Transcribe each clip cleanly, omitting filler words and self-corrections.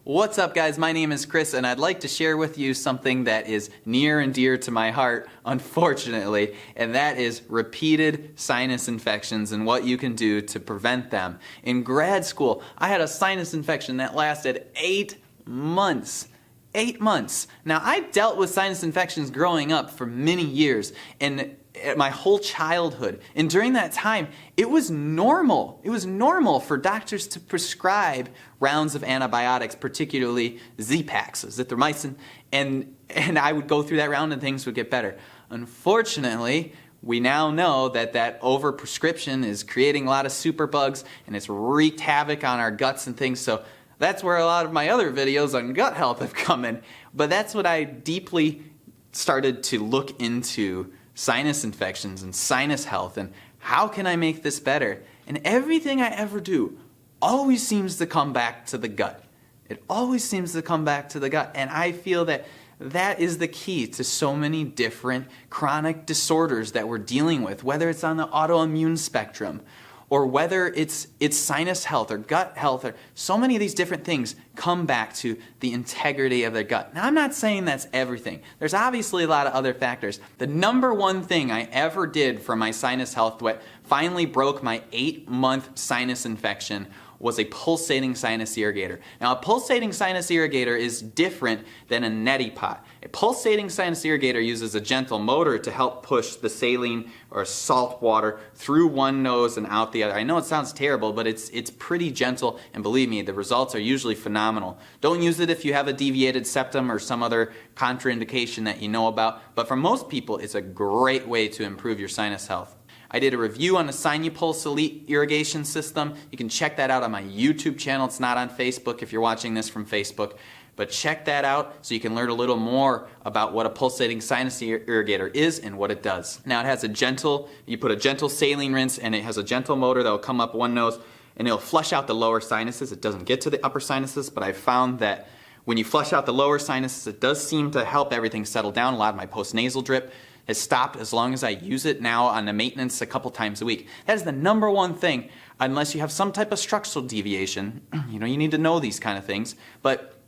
What's up, guys? My name is Chris, and I'd like to share with you something that is near and dear to my heart, unfortunately, and that is repeated sinus infections and what you can do to prevent them. In grad school, I had a sinus infection that lasted 8 months. 8 months. Now, I dealt with sinus infections growing up for many years, and my whole childhood. And during that time, it was normal. It was normal for doctors to prescribe rounds of antibiotics, particularly Z-Paks, azithromycin, and I would go through that round and things would get better. Unfortunately, we now know that overprescription is creating a lot of superbugs, and it's wreaked havoc on our guts and things. So that's where a lot of my other videos on gut health have come in. But that's what I deeply started to look into: sinus infections and sinus health, and how can I make this better? And everything I ever do always seems to come back to the gut. It always seems to come back to the gut, and I feel that that is the key to so many different chronic disorders that we're dealing with, whether it's on the autoimmune spectrum, or whether it's sinus health or gut health, or so many of these different things come back to the integrity of their gut. Now, I'm not saying that's everything. There's obviously a lot of other factors. The number one thing I ever did for my sinus health, what finally broke my 8-month sinus infection, was a pulsating sinus irrigator. Now, a pulsating sinus irrigator is different than a neti pot. A pulsating sinus irrigator uses a gentle motor to help push the saline or salt water through one nose and out the other. I know it sounds terrible, but it's pretty gentle, and believe me, the results are usually phenomenal. Don't use it if you have a deviated septum or some other contraindication that you know about, but for most people, it's a great way to improve your sinus health. I did a review on the Sinupulse Elite irrigation system. You can check that out on my YouTube channel. It's not on Facebook if you're watching this from Facebook. But check that out so you can learn a little more about what a pulsating sinus irrigator is and what it does. Now, it has you put a gentle saline rinse, and it has a gentle motor that will come up one nose, and it'll flush out the lower sinuses. It doesn't get to the upper sinuses, but I found that when you flush out the lower sinuses, it does seem to help everything settle down. A lot of my postnasal drip has stopped as long as I use it now on the maintenance a couple times a week. That is the number one thing, unless you have some type of structural deviation. You need to know these kind of things. But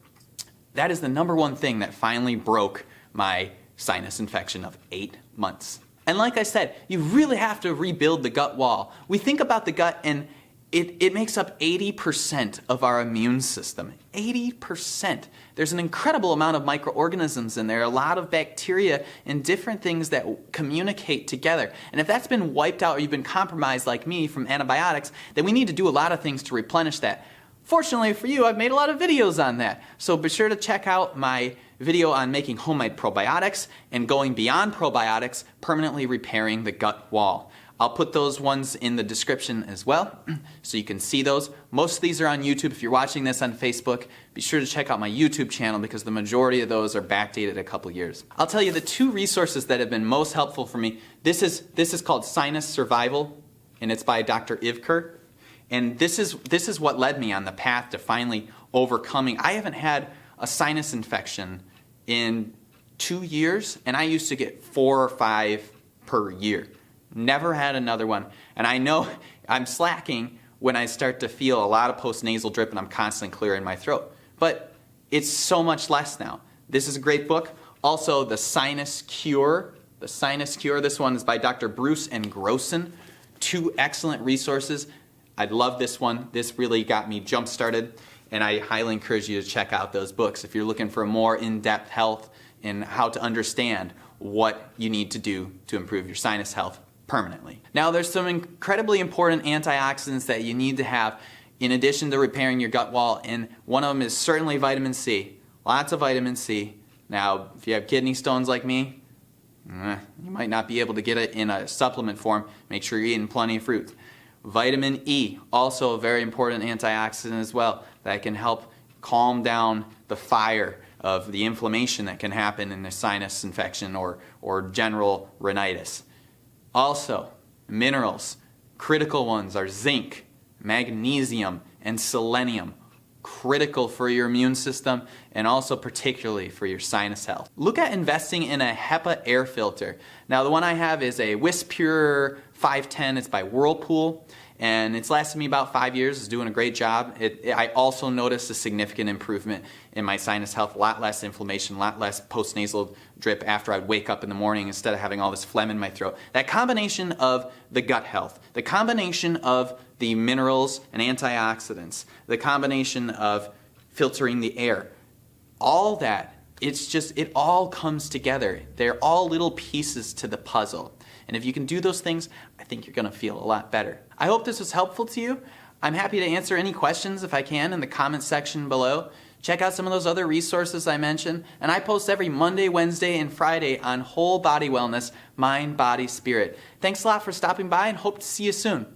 that is the number one thing that finally broke my sinus infection of 8 months. And like I said, you really have to rebuild the gut wall. We think about the gut, and it makes up 80% of our immune system. 80%. There's an incredible amount of microorganisms in there, a lot of bacteria and different things that communicate together. And if that's been wiped out or you've been compromised like me from antibiotics, then we need to do a lot of things to replenish that. Fortunately for you, I've made a lot of videos on that. So be sure to check out my video on making homemade probiotics and going beyond probiotics, permanently repairing the gut wall. I'll put those ones in the description as well, so you can see those. Most of these are on YouTube. If you're watching this on Facebook, be sure to check out my YouTube channel because the majority of those are backdated a couple years. I'll tell you the 2 resources that have been most helpful for me. This is called Sinus Survival, and it's by Dr. Ivker. And this is what led me on the path to finally overcoming. I haven't had a sinus infection in 2 years, and I used to get 4 or 5 per year. Never had another one. And I know I'm slacking when I start to feel a lot of postnasal drip and I'm constantly clearing my throat. But it's so much less now. This is a great book. Also, The Sinus Cure. The Sinus Cure. This one is by Dr. Bruce and Grossen. 2 excellent resources. I love this one. This really got me jump-started, and I highly encourage you to check out those books if you're looking for more in-depth health and how to understand what you need to do to improve your sinus health permanently. Now, there's some incredibly important antioxidants that you need to have in addition to repairing your gut wall, and one of them is certainly vitamin C. Lots of vitamin C. Now, if you have kidney stones like me, you might not be able to get it in a supplement form. Make sure you're eating plenty of fruit. Vitamin E, also a very important antioxidant as well, that can help calm down the fire of the inflammation that can happen in a sinus infection or general rhinitis. Also, minerals. Critical ones are zinc, magnesium, and selenium. Critical for your immune system and also particularly for your sinus health. Look at investing in a HEPA air filter. Now, the one I have is a Wispure 510. It's by Whirlpool, And it's lasted me about 5 years. It's doing a great job. I also noticed a significant improvement in my sinus health, a lot less inflammation, a lot less postnasal drip after I'd wake up in the morning instead of having all this phlegm in my throat. That combination of the gut health, the combination of the minerals and antioxidants, the combination of filtering the air, all that, it all comes together. They're all little pieces to the puzzle. And if you can do those things, I think you're going to feel a lot better. I hope this was helpful to you. I'm happy to answer any questions if I can in the comment section below. Check out some of those other resources I mentioned. And I post every Monday, Wednesday, and Friday on whole body wellness, mind, body, spirit. Thanks a lot for stopping by and hope to see you soon.